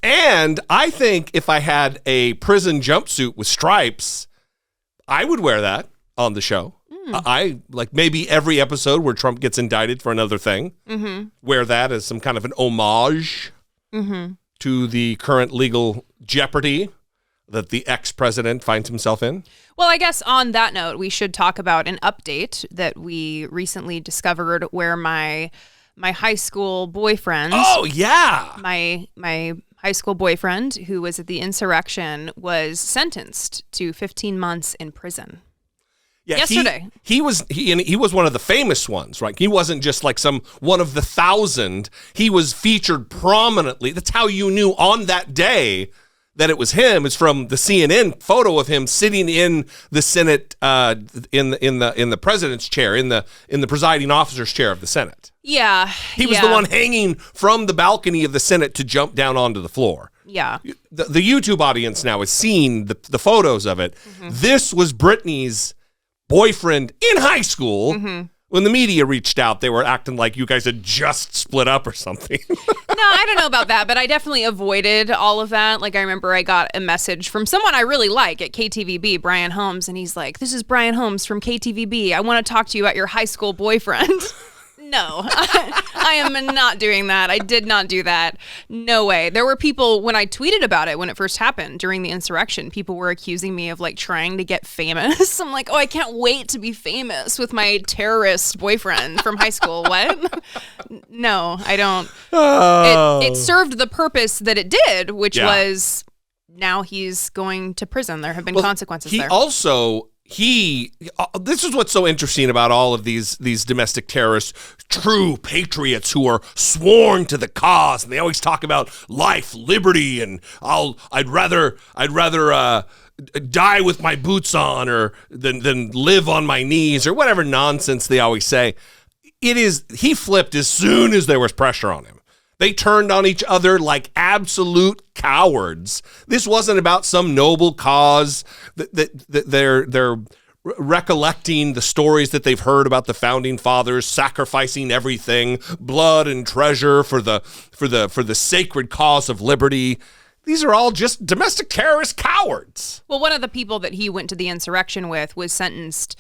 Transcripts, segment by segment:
And I think if I had a prison jumpsuit with stripes, I would wear that on the show. I like maybe every episode where Trump gets indicted for another thing, wear that as some kind of an homage to the current legal jeopardy that the ex-president finds himself in. Well, I guess on that note, we should talk about an update that we recently discovered where my high school boyfriend. Oh, yeah. My high school boyfriend, who was at the insurrection, was sentenced to 15 months in prison. Yeah, yesterday. He was one of the famous ones, right? He wasn't just like one of the 1,000. He was featured prominently. That's how you knew on that day that it was him. It's from the CNN photo of him sitting in the Senate, in the president's chair, in the presiding officer's chair of the Senate. Yeah, he was the one hanging from the balcony of the Senate to jump down onto the floor. Yeah, the YouTube audience now has seen the photos of it. This was Brittany's boyfriend in high school. When the media reached out, they were acting like you guys had just split up or something. No, I don't know about that, but I definitely avoided all of that. Like, I remember I got a message from someone I really like at KTVB, Brian Holmes, and he's like, "This is Brian Holmes from KTVB. I want to talk to you about your high school boyfriend." No, I am not doing that. I did not do that. No way. There were people, when I tweeted about it, when it first happened during the insurrection, people were accusing me of like trying to get famous. I'm like, oh, I can't wait to be famous with my terrorist boyfriend from high school. What? No, I don't. Oh. It served the purpose that it did, which was now he's going to prison. There have been consequences there. This is what's so interesting about all of these domestic terrorists, true patriots who are sworn to the cause, and they always talk about life, liberty, and I'd rather die with my boots on or than live on my knees or whatever nonsense they always say. He flipped as soon as there was pressure on him. They turned on each other like absolute cowards. This wasn't about some noble cause. They're recollecting the stories that they've heard about the founding fathers sacrificing everything, blood and treasure for the sacred cause of liberty. These are all just domestic terrorist cowards. Well, one of the people that he went to the insurrection with was sentenced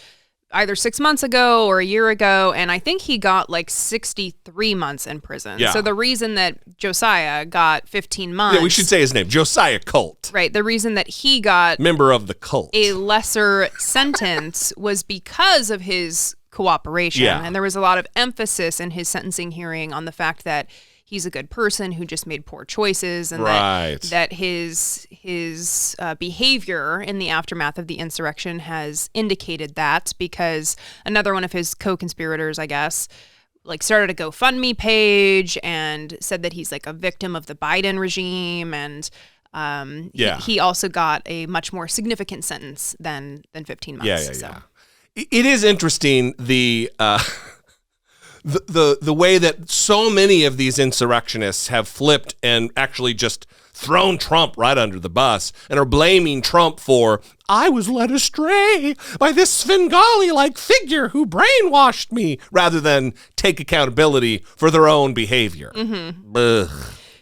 either 6 months ago or a year ago, and I think he got like 63 months in prison. Yeah. So the reason that Josiah got 15 months... Yeah, we should say his name, Josiah Colt. Right, the reason that he got... member of the cult. ...a lesser sentence was because of his cooperation. Yeah. And there was a lot of emphasis in his sentencing hearing on the fact that he's a good person who just made poor choices, and that his behavior in the aftermath of the insurrection has indicated that, because another one of his co-conspirators, I guess, like started a GoFundMe page and said that he's like a victim of the Biden regime, and he also got a much more significant sentence than 15 months. Yeah. It is interesting the way that so many of these insurrectionists have flipped and actually just thrown Trump right under the bus and are blaming Trump for, I was led astray by this Svengali-like figure who brainwashed me, rather than take accountability for their own behavior.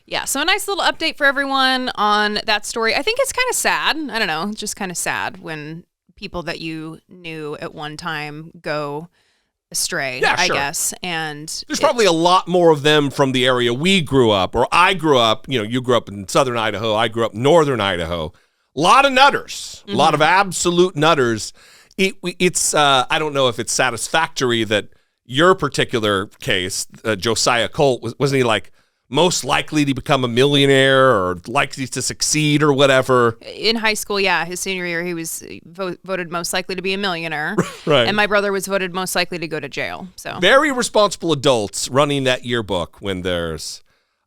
Yeah, so a nice little update for everyone on that story. I think it's kind of sad. I don't know, just kind of sad when people that you knew at one time go astray, I guess. And there's probably a lot more of them from the area we grew up, or I grew up, you grew up in southern Idaho, I grew up in northern Idaho. A lot of nutters, a lot of absolute nutters. It's I don't know if it's satisfactory that your particular case, Josiah Colt, wasn't he like most likely to become a millionaire or likely to succeed or whatever? In high school, yeah. His senior year, he was voted most likely to be a millionaire. Right. And my brother was voted most likely to go to jail. So very responsible adults running that yearbook when there's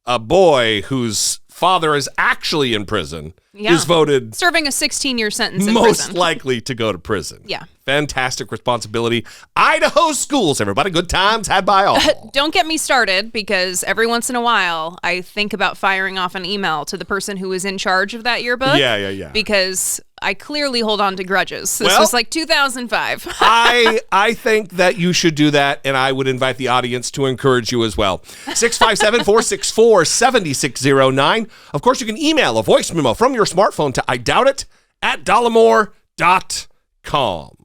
a boy whose father is actually in prison, who's voted serving a 16-year sentence in most prison. likely to go to prison. Yeah. Fantastic responsibility. Idaho schools, everybody. Good times had by all. Don't get me started, because every once in a while I think about firing off an email to the person who was in charge of that yearbook. Yeah. Because I clearly hold on to grudges. This Well, was like 2005. I think that you should do that, and I would invite the audience to encourage you as well. 657-464-7609. Of course, you can email a voice memo from your smartphone to idoubt@dollemore.com.